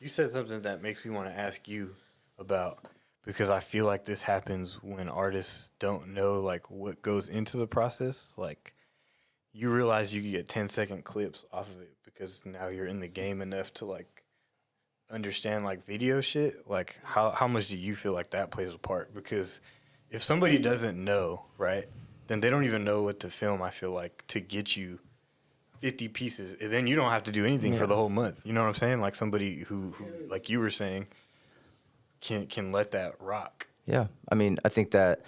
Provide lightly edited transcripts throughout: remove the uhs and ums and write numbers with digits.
You said something that makes me want to ask you about because I feel like this happens when artists don't know like what goes into the process. Like you realize you can get 10-second clips off of it because now you're in the game enough to like understand like video shit. Like how much do you feel like that plays a part? Because if somebody doesn't know, right, then they don't even know what to film, I feel like, to get you 50 pieces, and then you don't have to do anything for the whole month. You know what I'm saying? Like somebody who like you were saying, can let that rock. Yeah, I mean, I think that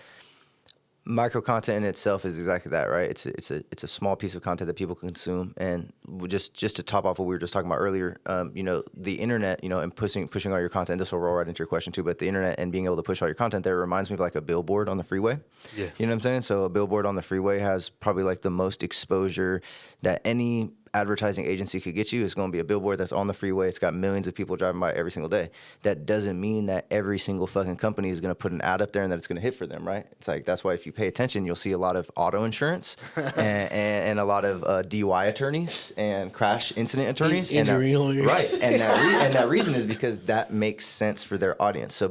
micro content in itself is exactly that, right? It's a small piece of content that people can consume, and just to top off what we were just talking about earlier, the internet, and pushing all your content. This will roll right into your question too, but the internet and being able to push all your content there reminds me of like a billboard on the freeway. Yeah, you know what I'm saying? So a billboard on the freeway has probably like the most exposure that any advertising agency could get you. Is going to be a billboard that's on the freeway. It's got millions of people driving by every single day. That doesn't mean that every single fucking company is going to put an ad up there and that it's going to hit for them, right? It's like, that's why if you pay attention, you'll see a lot of auto insurance and a lot of DUI attorneys and crash incident attorneys. Injury lawyers. Right. And that reason is because that makes sense for their audience. So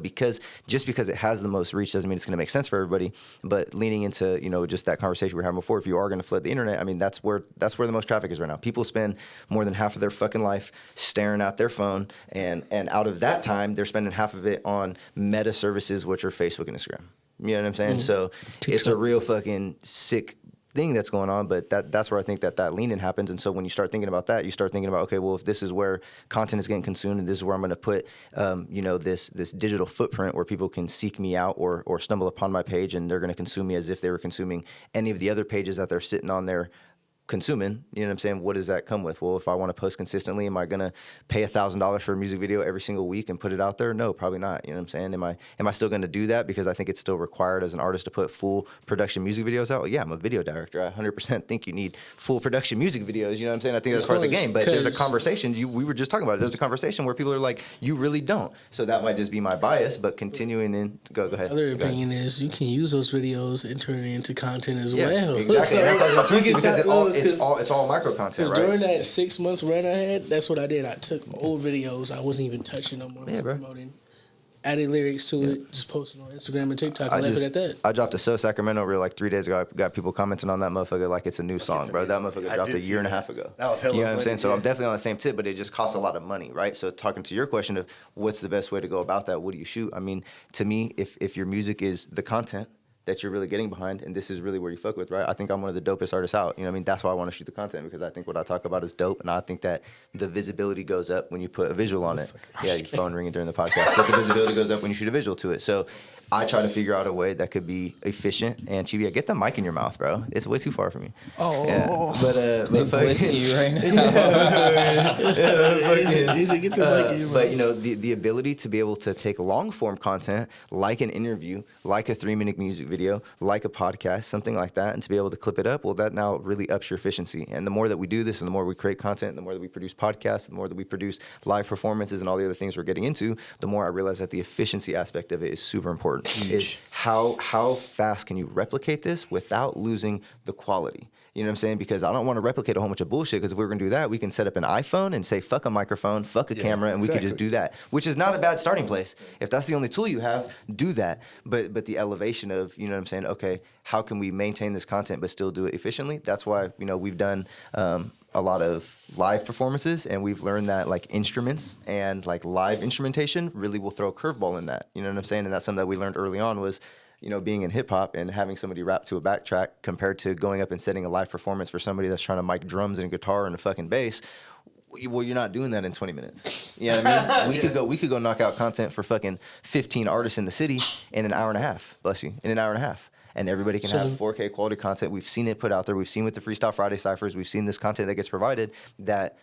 just because it has the most reach doesn't mean it's going to make sense for everybody. But leaning into, just that conversation we were having before, if you are going to flood the internet, I mean, that's where the most traffic is right now. People spend more than half of their fucking life staring at their phone, and out of that time, they're spending half of it on meta services, which are Facebook and Instagram. You know what I'm saying? So it's a real fucking sick thing that's going on, but that's where I think that lean-in happens. And so when you start thinking about that, you start thinking about, okay, well, if this is where content is getting consumed and this is where I'm going to put, this digital footprint where people can seek me out or stumble upon my page, and they're going to consume me as if they were consuming any of the other pages that they're sitting on there consuming, you know what I'm saying? What does that come with? Well, if I want to post consistently, am I going to pay $1,000 for a music video every single week and put it out there? No, probably not. You know what I'm saying? Am I still going to do that because I think it's still required as an artist to put full production music videos out? Well, yeah, I'm a video director. I 100% think you need full production music videos. You know what I'm saying? I think that's part of the game. But there's a conversation. We were just talking about it. There's a conversation where people are like, you really don't. So that might just be my bias. But continuing in, go ahead. Other opinion is you can use those videos and turn it into content as well. Exactly. And that's what I'm because it's all micro content, right? During that 6-month run I had, that's what I did. I took old videos I wasn't even touching no more. Promoting, added lyrics to it, just posted on Instagram and TikTok and left it at that. I dropped a So Sacramento reel like 3 days ago. I got people commenting on that motherfucker like it's a new song, bro. That motherfucker dropped a year and a half ago. That was hella You know what I'm funny, saying? So I'm definitely on the same tip, but it just costs a lot of money, right? So talking to your question of what's the best way to go about that, what do you shoot? I mean, to me, if your music is the content that you're really getting behind, and this is really where you fuck with, right? I think I'm one of the dopest artists out. You know what I mean? That's why I want to shoot the content, because I think what I talk about is dope, and I think that the visibility goes up when you put a visual on it. Yeah, your phone ringing during the podcast. But the visibility goes up when you shoot a visual to it. So I try to figure out a way that could be efficient and cheap. Yeah, get the mic in your mouth, bro. It's way too far from me. But blitz you right now. You should get the mic in your mouth. But the ability to be able to take long form content, like an interview, like a 3-minute music video, like a podcast, something like that, and to be able to clip it up, well, that now really ups your efficiency. And the more that we do this, and the more we create content, the more that we produce podcasts, the more that we produce live performances and all the other things we're getting into, the more I realize that the efficiency aspect of it is super important. Is how fast can you replicate this without losing the quality? You know what I'm saying? Because I don't want to replicate a whole bunch of bullshit, because if we were going to do that, we can set up an iPhone and say, fuck a microphone, fuck a camera, and we could just do that, which is not a bad starting place. If that's the only tool you have, do that. But the elevation of, you know what I'm saying, okay, how can we maintain this content but still do it efficiently? That's why, we've done a lot of live performances, and we've learned that like instruments and like live instrumentation really will throw a curveball in that. You know what I'm saying? And that's something that we learned early on was, being in hip hop and having somebody rap to a backtrack compared to going up and setting a live performance for somebody that's trying to mic drums and guitar and a fucking bass. Well, you're not doing that in 20 minutes. You know what I mean? We could go knock out content for fucking 15 artists in the city in an hour and a half. Bless you. In an hour and a half. And everybody can have 4K quality content. We've seen it put out there. We've seen with the Freestyle Friday Cyphers. We've seen this content that gets provided that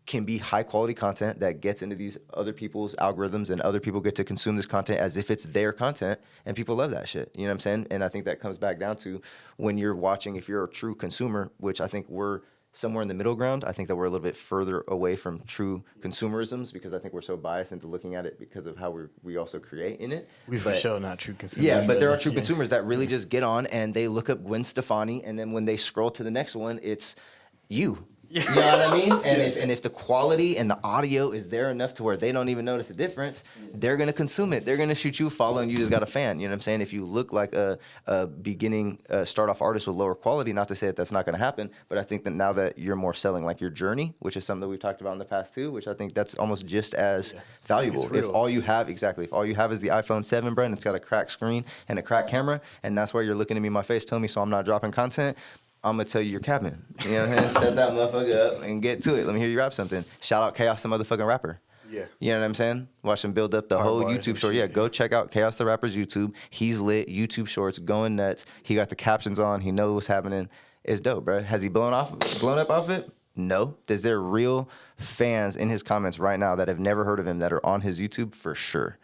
can be high quality content that gets into these other people's algorithms, and other people get to consume this content as if it's their content, and people love that shit. You know what I'm saying? And I think that comes back down to when you're watching, if you're a true consumer, which I think we're somewhere in the middle ground. I think that we're a little bit further away from true consumerisms, because I think we're so biased into looking at it because of how we also create in it. We for sure not true consumers. Yeah, but there are true consumers that really just get on and they look up Gwen Stefani, and then when they scroll to the next one, it's you. You know what I mean? And if the quality and the audio is there enough to where they don't even notice the difference, they're gonna consume it. They're gonna shoot you a follow, and you just got a fan. You know what I'm saying? If you look like a beginning start off artist with lower quality, not to say that that's not gonna happen, but I think that now that you're more selling like your journey, which is something that we've talked about in the past too, which I think that's almost just as valuable. If all you have is the iPhone 7, bro, and it's got a cracked screen and a cracked camera, and that's why you're looking at me in my face telling me so I'm not dropping content, I'm gonna tell you you're capping. You know what I'm saying? Set that motherfucker up and get to it. Let me hear you rap something. Shout out Chaos, the motherfucking rapper. Yeah. You know what I'm saying? Watch him build up the whole YouTube short. Yeah, go check out Chaos the Rapper's YouTube. He's lit. YouTube shorts going nuts. He got the captions on. He knows what's happening. It's dope, bro. Has he blown up off it? No. Is there real fans in his comments right now that have never heard of him that are on his YouTube? For sure.